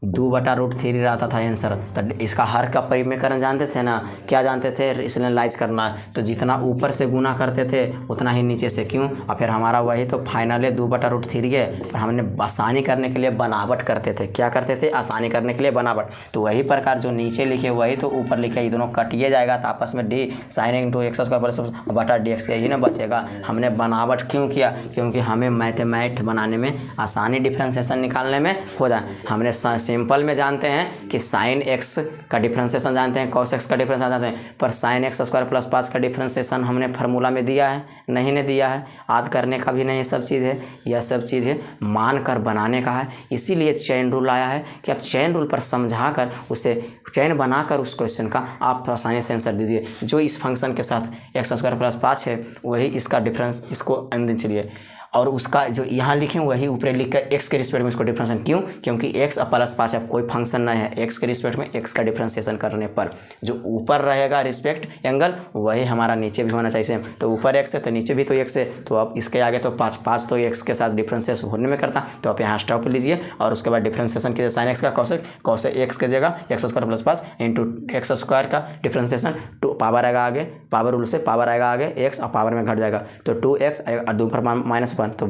A: 2/√3 रहता था आंसर, तो इसका हर का परिमेयकरण जानते थे ना, क्या जानते थे, रेशनलाइज करना। तो जितना ऊपर से गुना करते थे उतना ही नीचे से। क्यों? और फिर हमारा वही तो फाइनल है 2/√3 है, पर हमने आसानी करने के लिए बनावट करते थे। क्या करते थे? आसानी करने के लिए बनावट। तो वही प्रकार जो नीचे लिखे वही तो ऊपर लिखे, ये दोनों कटिए जाएगा, तो आपस में D sine into x square plus बटा डी एक्स यही ना बचेगा। हमने बनावट क्यों किया? क्योंकि हमें मैथ बनाने में आसानी, डिफ्रेंसिएशन निकालने में हो जाए। हमने सिंपल में जानते हैं कि साइन एक्स का डिफरेंशिएशन जानते हैं, कॉस एक्स का डिफरेंशिएशन जानते हैं, पर साइन एक्स स्क्वायर प्लस 5 का डिफरेंशिएशन हमने फार्मूला में दिया है? नहीं ने दिया है। याद करने का भी नहीं, सब चीज़ है, यह सब चीज़ है मान कर बनाने का है। इसीलिए चेन रूल आया है कि आप चेन रूल पर समझा कर उसे चेन बनाकर उस क्वेश्चन का आप आसानी से आंसर दीजिए। जो इस फंक्शन के साथ एक्स स्क्वायर प्लस 5 है वही इसका डिफरेंस, इसको अंदर चलिए, और उसका जो यहाँ लिखें वही ऊपर लिख कर एक्स के रिस्पेक्ट में इसको डिफरेंशिएशन। क्यों? क्योंकि एक्स प्लस 5 अब कोई फंक्शन नहीं है, एक्स के रिस्पेक्ट में एक्स का डिफरेंशिएशन करने पर जो ऊपर रहेगा रिस्पेक्ट एंगल वही हमारा नीचे भी होना चाहिए सेम। तो ऊपर एक्स है तो नीचे भी तो एक्स है, तो अब इसके आगे तो 5 तो एक्स के साथ डिफरेंशिएशन होने में करता, तो आप यहाँ स्टॉप लीजिए और उसके बाद डिफरेंशिएशन कीजिए। साइन एक्स का कॉस एक्स के जगह x square plus 5 into x square का डिफरेंशिएशन, टू पावर आएगा आगे, पावर रूल से पावर आएगा आगे, एक्स और पावर में घट जाएगा, तो 2x और 2 पर -1, तो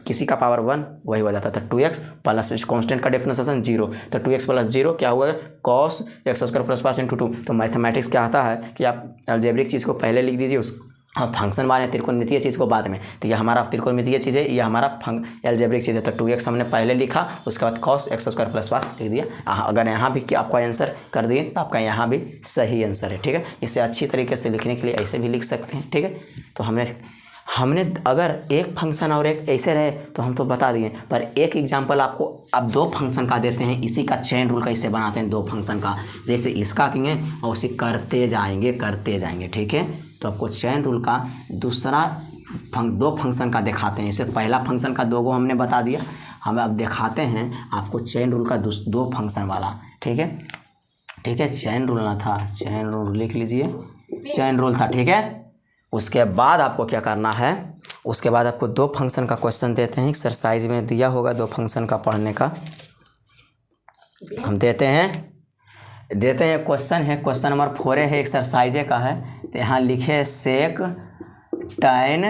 A: किसी का पावर 1 वही हो जाता था। 2x प्लस कॉन्स्टेंट का डिफरेंशिएशन 0, तो 2x प्लस 0 क्या हुआ? Cos x square plus 5 into 2। तो मैथमेटिक्स क्या आता है कि आप अलजेब्रिक चीज़ को पहले लिख दीजिए, उस फंक्शन वाले त्रिकोणमितीय चीज़ को बाद में। तो ये हमारा त्रिकोणमितीय चीज़ है, ये हमारा अलजेब्रिक चीज़ है। तो 2x हमने पहले लिखा, उसके बाद कॉस एक्स स्क्वायर प्लस 5 लिख दिया। अगर यहाँ भी आपका आंसर कर दिए तो आपका यहाँ भी सही आंसर है। ठीक है, इसे अच्छी तरीके से लिखने के लिए ऐसे भी लिख सकते हैं। ठीक है, तो हमने अगर एक फंक्शन और एक ऐसे रहे तो हम तो बता दिए, पर एक एग्जांपल आपको अब 2 फंक्शन का देते हैं, इसी का चेन रूल कैसे बनाते हैं 2 फंक्शन का, जैसे इसका कहेंगे और उसे करते जाएंगे। ठीक है, तो आपको चेन रूल का दूसरा 2 फंक्शन का दिखाते हैं। इसे पहला फंक्शन का 2 हमने बता दिया, हमें अब दिखाते हैं आपको चेन रूल का 2 फंक्शन वाला। ठीक है, चेन रूल ना था, चेन रूल लिख लीजिए, चेन रूल था। ठीक है, उसके बाद आपको क्या करना है, उसके बाद आपको 2 फंक्शन का क्वेश्चन देते हैं, एक्सरसाइज में दिया होगा 2 फंक्शन का पढ़ने का हम देते हैं क्वेश्चन है, क्वेश्चन नंबर 4 है, एक्सरसाइज का है। तो यहाँ लिखे सेक tan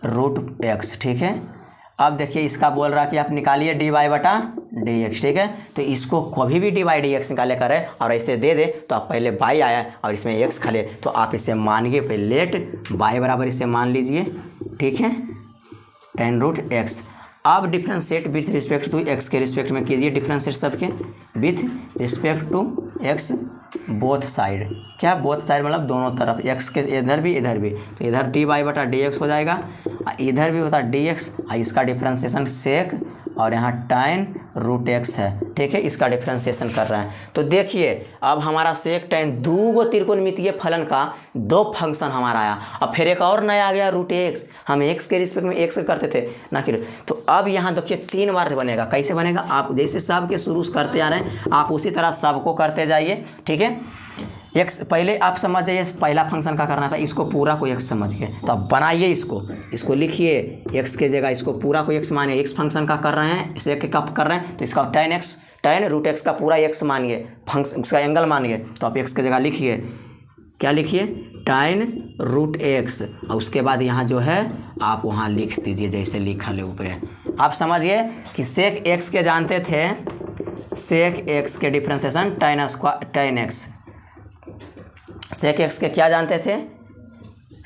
A: √x। ठीक है, अब देखिए इसका बोल रहा है कि आप निकालिए dy/dx। ठीक है, तो इसको कभी भी dy/dx निकाले करें और ऐसे दे दे तो आप पहले y आया और इसमें x खले, तो आप इसे मानिए पहले, लेट y बराबर इसे मान लीजिए। ठीक है, tan √x। अब differentiate with respect to x के रिस्पेक्ट में कीजिए, डिफ्रेंशिएट सबके with respect to x both side. क्या बोथ साइड मतलब दोनों तरफ, x के इधर भी तो इधर dy/dx हो जाएगा, इधर भी होता dx, इसका डिफ्रेंशिएशन सेक और यहाँ tan √x है। ठीक है, इसका डिफ्रेंशिएशन कर रहे हैं। तो देखिए अब हमारा सेक tan 2 त्रिकोणमितीय फलन का 2 फंक्शन हमारा आया। अब फिर एक और नया आ गया √x, हम x के रिस्पेक्ट में x करते थे ना कि, तो अब यहाँ देखिए 3 बार बनेगा। कैसे बनेगा? आप जैसे सब के शुरू करते आ रहे हैं आप उसी तरह सबको करते जाइए। ठीक है, एक्स पहले आप समझ जाइए, पहला फंक्शन का करना था, इसको पूरा को एक्स समझिए, तो आप बनाइए, इसको लिखिए एक्स के जगह, इसको पूरा को एक्स मानिए। एक्स फंक्शन का कर रहे हैं, इसे कब कर रहे हैं, तो इसका tan √x का पूरा एक्स मानिए, फंक्शन उसका एंगल मानिए, तो आप एक्स की जगह लिखिए, क्या लिखिए, tan √x, और उसके बाद यहाँ जो है आप वहाँ लिख दीजिए जैसे लिखा ले ऊपर। आप समझिए कि सेक एक्स के जानते थे, सेक एक्स के differentiation tan x, sec x के क्या जानते थे,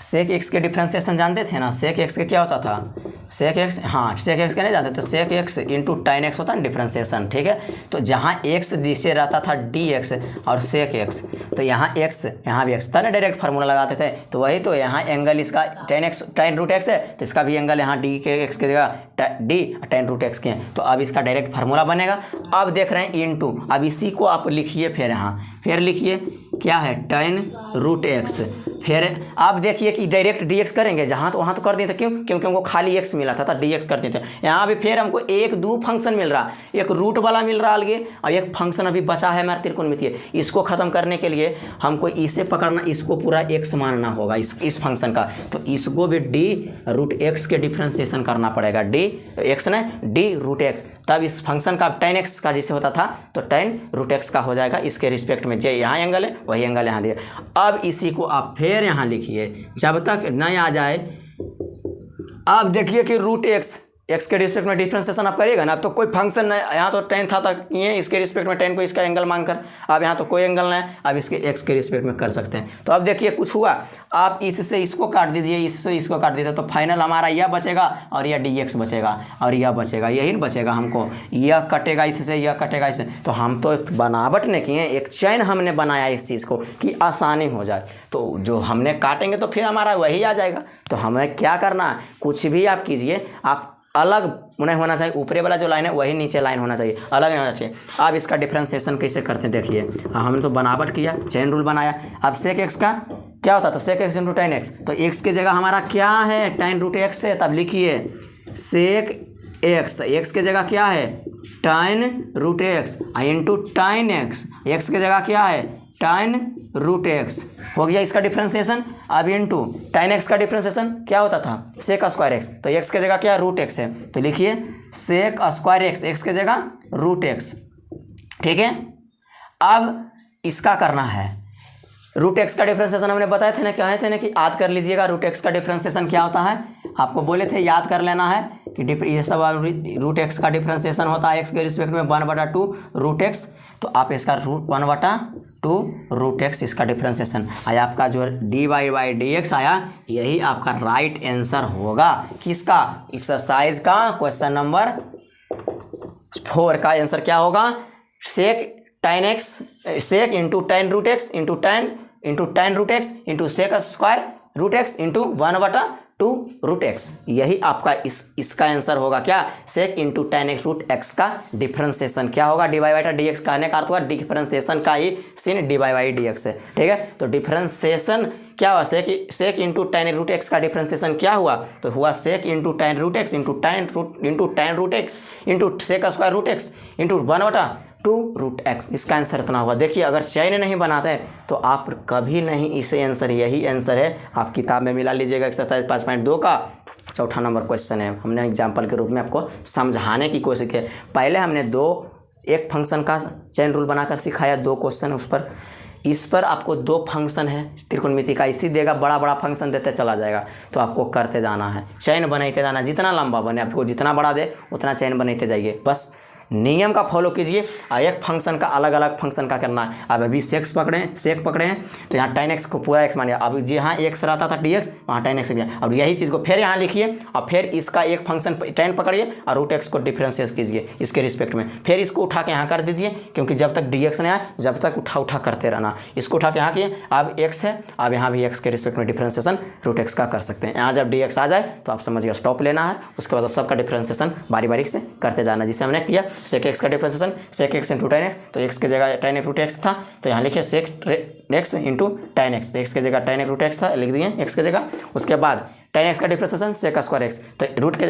A: सेक एक्स के डिफ्रेंशिएशन जानते थे ना, सेक एक्स के क्या होता था, सेक एक्स, हाँ सेक एक्स के नहीं जाते, तो sec x into tan x होता है डिफ्रेंसिएशन, ठीक है। तो जहाँ एक्स जिसे रहता था डी एक्स और सेक एक्स, तो यहाँ एक्स यहाँ भी एक्स था ना, डायरेक्ट फार्मूला लगाते थे, तो वही तो यहाँ एंगल इसका टेन एक्स टाइन रूट एक्स है, तो इसका भी एंगल यहाँ डी के एक्स की जगह डी टेन रूट एक्स के हैं, तो अब इसका डायरेक्ट फार्मूला बनेगा। अब देख रहे हैं इंटू, अब इसी को आप लिखिए फिर यहाँ, फिर लिखिए क्या है टेन रूट एक्स, फिर आप देखिए कि डायरेक्ट डी एक्स करेंगे जहाँ तो वहाँ तो कर दिए थे, क्योंकि हमको खाली एक्स मिला था डी एक्स कर दिए थे। यहाँ भी फिर हमको एक दो फंक्शन मिल रहा, एक रूट वाला मिल रहा अलगे, और एक फंक्शन अभी बचा है हमारे त्रिकोणमितीय। इसको ख़त्म करने के लिए हमको इसे पकड़ना, इसको पूरा एक्स मानना होगा इस फंक्शन का, तो इसको भी डी रूट एक्स के डिफ्रेंसिएशन करना पड़ेगा, डी एक्स ना डी रूट एक्स, तब इस फंक्शन का टेन एक्स का जैसे होता था तो टेन रूट एक्स का हो जाएगा इसके रिस्पेक्ट में, जो यहाँ एंगल है वही एंगल यहाँ दिए। अब इसी को आप फिर यहाँ लिखिए जब तक नहीं आ जाए। अब देखिए कि रूट एक्स एक्स के रिस्पेक्ट में डिफ्रेंसिएशन आप करिएगा ना, अब तो कोई फंक्शन नहीं, यहाँ तो टेन था तक ये इसके रिस्पेक्ट में टेन को इसका एंगल मांगकर, अब यहाँ तो कोई एंगल नहीं, अब इसके एक्स के रिस्पेक्ट में कर सकते हैं। तो अब देखिए कुछ हुआ, आप इससे इसको काट दीजिए, इससे इसको काट दीजिए, तो फाइनल हमारा यह बचेगा और यह डी एक्स बचेगा और यह बचेगा, यही बचेगा हमको, यह कटेगा इससे, यह कटेगा इससे। तो हम तो बनावट ने किए, एक चैन हमने बनाया इस चीज़ को कि आसानी हो जाए, तो जो हमने काटेंगे तो फिर हमारा वही आ जाएगा। तो हमें क्या करना, कुछ भी आप कीजिए, आप अलग नहीं होना चाहिए, ऊपरे वाला जो लाइन है वही नीचे लाइन होना चाहिए, अलग नहीं होना चाहिए। अब इसका डिफ्रेंसिएशन कैसे करते हैं देखिए, हमने तो बनावट किया, चेन रूल बनाया। अब सेक एक्स का क्या होता था, sec x into tan x, तो एक्स की जगह हमारा क्या है टेन रूट एक्स है, तब लिखिए सेक एक्स, तो एक्स की जगह क्या है tan root x into tan x, x की जगह क्या है टेन रूट एक्स, हो गया इसका डिफ्रेंसिएशन। अब इंटू टेन एक्स का डिफ्रेंसिएशन क्या होता था सेक स्क्वायर एक्स, तो एक्स की जगह क्या रूट एक्स है, तो लिखिए सेक स्क्वायर एक्स, एक्स की जगह रूट एक्स, ठीक है। अब इसका करना है, रूट एक्स का डिफ्रेंसिएशन हमने बताए थे ना, कहे थे ना कि याद कर लीजिएगा रूट एक्स का डिफ्रेंसिएशन क्या होता है, आपको बोले थे याद कर लेना है कि ये सब रूट एक्स का डिफ्रेंसिएशन होता है एक्स के रिस्पेक्ट में 1/2 रूट एक्स, तो आप इसका रूट 1/2 रूट एक्स इसका डिफ्रेंसिएशन आया, आपका जो d y by d x आया, यही आपका राइट आंसर होगा किसका, एक्सरसाइज का क्वेश्चन नंबर 4 का आंसर क्या होगा, sec tan x, sec into tan root x into tan root x into sec square root x into 1/2 root x, यही आपका इसका आंसर होगा क्या, sec into tan x root x का डिफ्रेंसिएशन क्या होगा, d y by d x कहने का अर्थ हुआ डिफ्रेंसिएशन का ही scene d y by d x है, ठीक है। तो डिफ्रेंसिएशन क्या हुआ, sec into tan root x का डिफ्रेंसिएशन क्या हुआ, तो हुआ sec into tan root x into tan root x into sec square root x into 1/2 root x, इसका आंसर इतना होगा। देखिए अगर चैन नहीं बनाते तो आप कभी नहीं, इसे आंसर यही आंसर है, आप किताब में मिला लीजिएगा एक्सरसाइज 5.2 का 4 नंबर क्वेश्चन है। हमने एग्जाम्पल के रूप में आपको समझाने की कोशिश की, पहले हमने एक फंक्शन का चैन रूल बनाकर सिखाया, 2 क्वेश्चन उस पर, इस पर आपको 2 फंक्शन है त्रिकोणमिति का, इसी देगा, बड़ा बड़ा फंक्शन देते चला जाएगा, तो आपको करते जाना है, चैन बनाते जाना, जितना लंबा बने आपको जितना बड़ा दे उतना चैन बनाते जाइए, बस नियम का फॉलो कीजिए। एक फंक्शन का अलग अलग फंक्शन का करना है। अब अभी सेक पकड़े हैं तो यहाँ टेन एक्स को पूरा एक्स मानिए, अब जहाँ एक्स रहता था डी एक्स वहाँ टेन एक्स गया, और यही चीज़ को फिर यहाँ लिखिए और फिर इसका एक फंक्शन टेन पकड़िए और रूट एक्स को डिफ्रेंशिएट कीजिए इसके रिस्पेक्ट में, फिर इसको उठा के यहाँ कर दीजिए, क्योंकि जब तक डी एक्स नहीं आए जब तक उठा करते रहना, इसको उठा के यहाँ किए, अब एक्स है, अब यहाँ भी एक्स के रिस्पेक्ट में डिफ्रेंशिएशन रूट एक्स का कर सकते हैं। यहाँ जब डी एक्स आ जाए तो आप समझिए स्टॉप लेना है, उसके बाद सबका डिफ्रेंशिएशन बारी बारी से करते जाना, जिसे हमने किया सेक एक्स का differentiation, sec x into tan x, तो एक्स की जगह टेन एक्स रूट एक्स था, तो यहाँ लिखिए sec x into tan x, x की जगह टेन एक्स रूट एक्स था, लिख दिए एक्स की जगह, उसके बाद टेन एक्स का डिफ्रेंशिएशन सेक स्क्वायर एक्स, तो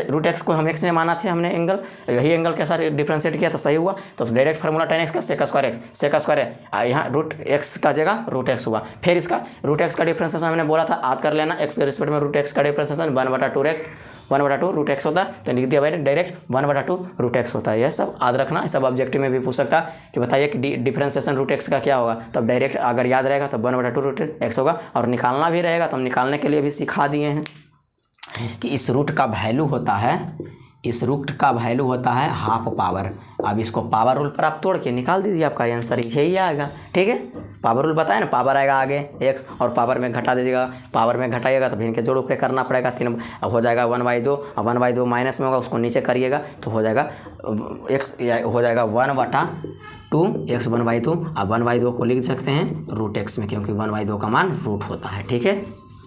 A: रूट एक्स को हम एक्स में माना थे हमने एंगल, यही एंगल के साथ डिफ्रेंशिएट किया तो सही हुआ, तो डायरेक्ट फार्मूला टेन एक्स का sec square x, sec square है यहाँ रूट एक्स का जगह रूट एक्स हुआ, फिर इसका रूट एक्स का डिफ्रेंशिएशन हमने बोला था याद कर लेना, एक्स के रिस्पेक्ट में रूट एक्स का डिफ्रेंशिएशन 1/2 रूट एक्स होता है, तो लिख दिया भाई डायरेक्ट 1/2 रूट एक्स होता है। यह सब याद रखना, इस सब ऑब्जेक्टिव में भी पूछ सकता है कि बताइए कि डिफ्रेंशिएशन रूट एक्स का क्या होगा, तब डायरेक्ट अगर याद रहेगा तो 1/2 रूट एक्स होगा, और निकालना भी रहेगा तो हम निकालने के लिए भी सिखा दिए हैं कि इस रूट का वैल्यू होता है इस रूट का वैल्यू होता है हाफ पावर। अब इसको पावर रूल पर आप तोड़ के निकाल दीजिए, आपका आंसर यही आएगा। ठीक है, पावर रूल बताए ना, पावर आएगा आगे एक्स और पावर में घटा दीजिएगा, पावर में घटाइएगा तो फिर इनके जोड़ ऊपर करना पड़ेगा 3, अब हो जाएगा 1/2, अब 1/2 माइनस में होगा, उसको नीचे करिएगा तो हो जाएगा एक्स, हो जाएगा 1/2 x 1/2। अब 1/2 को लिख सकते हैं रूट एक्स में, क्योंकि 1/2 का मान रूट होता है। ठीक है,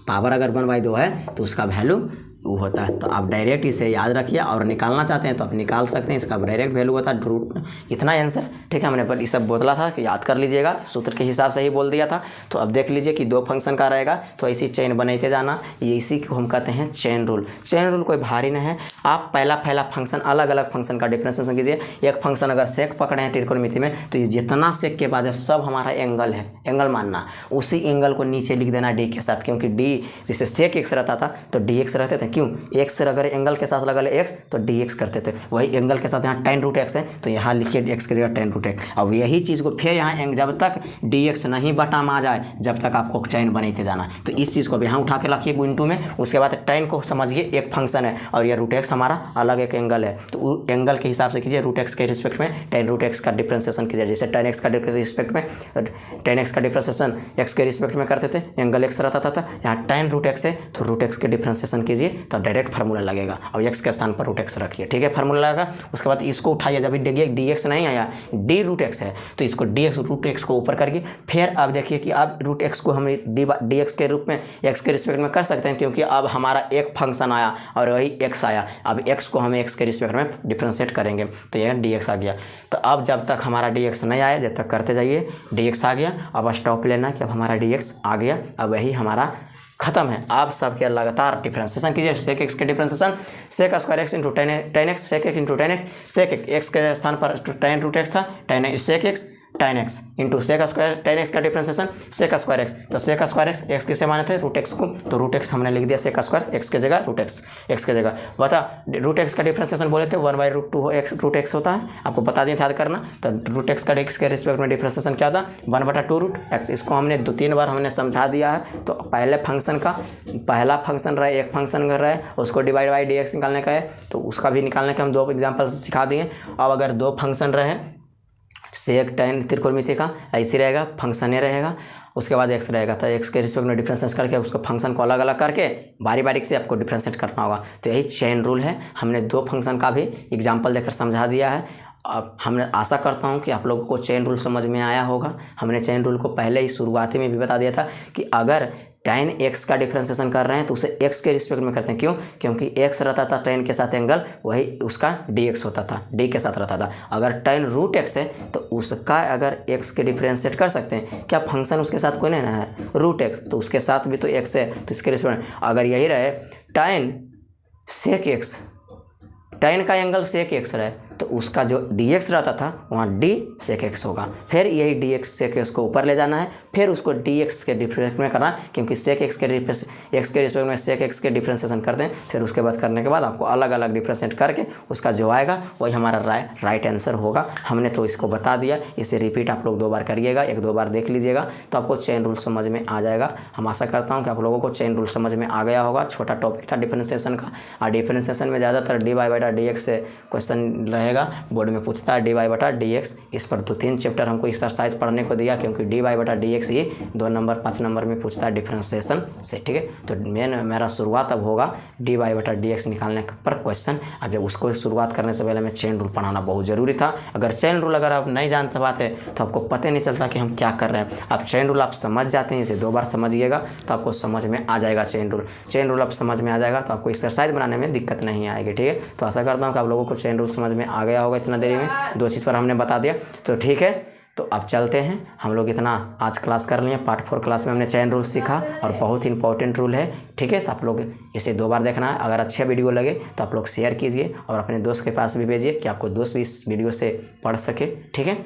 A: पावर अगर 1/2 है तो उसका वैल्यू वो होता है। तो आप डायरेक्ट इसे याद रखिए, और निकालना चाहते हैं तो आप निकाल सकते हैं, इसका डायरेक्ट वैल्यू होता है रूट, इतना आंसर। ठीक है, हमने पर ये सब बोला था कि याद कर लीजिएगा, सूत्र के हिसाब से ही बोल दिया था। तो अब देख लीजिए कि 2 फंक्शन का रहेगा तो ऐसी चेन बनाते जाना, ये इसी को हम कहते हैं चेन रूल। चेन रूल कोई भारी नहीं है, आप पहला फंक्शन अलग अलग फंक्शन का डिफरेंशिएशन कीजिए। एक फंक्शन अगर सेक पकड़े हैं त्रिकोणमिति में तो ये जितना सेक के बाद है सब हमारा एंगल है, एंगल मानना, उसी एंगल को नीचे लिख देना डी के साथ, क्योंकि डी जैसे सेक एक्स रहता था तो डी एक्स रहते थे। क्यों? एक्स अगर एंगल के साथ लगा ले एक्स तो डी एक्स करते थे, वही एंगल के साथ यहाँ tan रूट एक्स है तो यहाँ लिखिए एक्स की जगह tan रूट एक्स। अब यही चीज़ को फिर यहाँ जब तक डी एक्स नहीं बटा में आ जाए जब तक आपको चैन बनाते जाना है। तो इस चीज़ को यहाँ उठा के रखिए इंटू में, उसके बाद tan को समझिए एक फंक्शन है और यह रूट एक्स हमारा अलग एक एंगल है, तो एंगल के हिसाब से कीजिए, रूट एक्स के रिस्पेक्ट में tan रूट एक्स का डिफ्रेंसिएशन कीजिए। जैसे tan एक्स का रिस्पेक्ट में tan एक्स का डिफ्रेंसिएशन एक्स के रिस्पेक्ट में करते थे, एंगल एक्स रहता था, यहाँ tan रूट एक्स है तो रूट एक्स के डिफ्रेंसिएशन कीजिए तो डायरेक्ट फार्मूला लगेगा और एक्स के स्थान पर रूट एक्स रखिए। ठीक है, फार्मूला लगा, उसके बाद इसको उठाइए, जब देखिए डी एक्स नहीं आया डी रूट एक्स है तो इसको डी एक्स रूट एक्स को ऊपर करके फिर अब देखिए कि अब रूट एक्स को हम डी एक्स के रूप में एक्स के रिस्पेक्ट में कर सकते हैं, क्योंकि अब हमारा एक फंक्शन आया और वही एक्स आया, अब एक्स को हम एक्स के रिस्पेक्ट में डिफ्रेंशिएट करेंगे तो यह डी एक्स आ गया। तो अब जब तक हमारा डी एक्स नहीं आया जब तक करते जाइए, डी एक्स आ गया, अब स्टॉप लेना कि अब हमारा डी एक्स आ गया, अब वही हमारा खत्म है। आप सबके लगातार डिफ्रेंसिएशन कीजिए, सेक एक्स के differentiation sec square x into tan x, sec x into tan x, sec x के स्थान पर tan रूट एक्स था, sec x tan x into sec square tan x का डिफ्रेंसिएशन सेक स्क्वायर एक्स, तो सेक स्क्वायर एक्स किसे माने थे रूट एक्स को, तो रूट एक्स हमने लिख दिया सेक स्क्वायर एक्स के जगह रूट एक्स के जगह। बता रूट एक्स का डिफ्रेंसिएशन बोले थे 1/√2 एक्स रूट एक्स होता है, आपको बता दिया था याद करना। तो रूट एक्स का एक्स के रिस्पेक्ट में डिफ्रेंसिएशन क्या था 1/2 रूट एक्स, इसको हमने 2-3 बार हमने समझा दिया है। तो पहले फंक्शन का पहला फंक्शन रहे, एक फंक्शन कर रहे हैं उसको डिवाइड बाई डी एक्स निकालने का है तो उसका भी निकालने के हम 2 एग्जाम्पल सिखा दिए। अब अगर 2 फंक्शन रहे सेक tan त्रिकोणमिति का ऐसे रहेगा, फंक्शन ए रहेगा, उसके बाद एक्स रहेगा, तो एक्स के रिस्पेक्ट में डिफ्रेंशिएट करके उसको फंक्शन को अलग अलग करके बारी बारी से आपको डिफ्रेंशिएट करना होगा। तो यही चेन रूल है, हमने 2 फंक्शन का भी एग्जाम्पल देकर समझा दिया है। अब हमने आशा करता हूं कि आप लोगों को चेन रूल समझ में आया होगा। हमने चेन रूल को पहले ही शुरुआती में भी बता दिया था कि अगर tan एक्स का डिफ्रेंसिएशन कर रहे हैं तो उसे एक्स के रिस्पेक्ट में करते हैं। क्यों? क्योंकि एक्स रहता था tan के साथ एंगल, वही उसका dx होता था, डी के साथ रहता था। अगर tan रूट एक्स है तो उसका अगर एक्स के डिफ्रेंशिएट कर सकते हैं, क्या फंक्शन उसके साथ कोई नहीं ना है रूट एक्स, तो उसके साथ भी तो एक्स है तो इसके रिस्पेक्ट। अगर यही रहे tan सेक एक्स, tan का एंगल सेक एक्स रहे तो उसका जो dx रहता था वहाँ d सेक एक्स होगा, फिर यही dx सेक एक्स को ऊपर ले जाना है, फिर उसको dx के डिफ्रेंशिएट में करना, क्योंकि सेक एक्स के रिस्पेक्ट में सेक एक्स के डिफ्रेंशिएशन करते हैं, फिर उसके बाद करने के बाद आपको अलग अलग डिफ्रेंशिएट करके उसका जो आएगा वही हमारा राइट आंसर होगा। हमने तो इसको बता दिया, इसे रिपीट आप लोग 2 बार करिएगा, 1-2 बार देख लीजिएगा तो आपको चेन रूल समझ में आ जाएगा। हम आशा करता हूँ कि आप लोगों को चेन रूल समझ में आ गया होगा। छोटा टॉपिक था डिफ्रेंशिएशन का, और डिफ्रेंशिएशन में ज़्यादातर dy/dx से क्वेश्चन रहेगा, बोर्ड में पूछता है dy/dx। इस पर 2-3 चैप्टर हमको एक्सरसाइज पढ़ने को दिया, क्योंकि dy/dx ही 2 नंबर 5 नंबर में पूछता है डिफ्रेंशिएशन से। ठीक है, तो मेरा शुरुआत अब होगा dy/dx निकालने पर क्वेश्चन। और जब उसको शुरुआत करने से पहले मैं चेन रूल पढ़ाना बहुत ज़रूरी था। अगर चेन रूल अगर आप नहीं जानते पाते तो आपको पता नहीं चलता कि हम क्या कर रहे हैं। आप चेन रूल आप समझ जाते हैं, इसे 2 बार समझिएगा तो आपको समझ में आ जाएगा। चेन रूल आप समझ में आ जाएगा तो आपको एक्सरसाइज बनाने में दिक्कत नहीं आएगी। ठीक है, तो आशा करता हूँ कि आप लोगों को चेन रूल समझ में आ गया होगा। इतना देरी में 2 चीज़ पर हमने बता दिया, तो ठीक है। तो अब चलते हैं, हम लोग इतना आज क्लास कर लिए। पार्ट 4 क्लास में हमने चेन रूल सीखा और बहुत इंपॉर्टेंट रूल है। ठीक है, तो आप लोग इसे 2 बार देखना है। अगर अच्छे वीडियो लगे तो आप लोग शेयर कीजिए और अपने दोस्त के पास भी भेजिए कि आपको दोस्त भी इस वीडियो से पढ़ सके। ठीक है,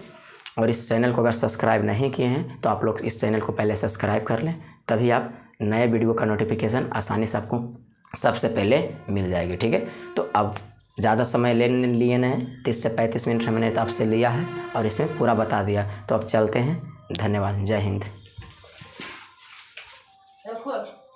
A: और इस चैनल को अगर सब्सक्राइब नहीं किए हैं तो आप लोग इस चैनल को पहले सब्सक्राइब कर लें, तभी आप नए वीडियो का नोटिफिकेशन आसानी से आपको सबसे पहले मिल जाएगी। ठीक है, तो अब ज़्यादा समय लेने लिए नहीं, 30 से 35 मिनट हमने आपसे लिया है और इसमें पूरा बता दिया। तो अब चलते हैं, धन्यवाद, जय हिंद।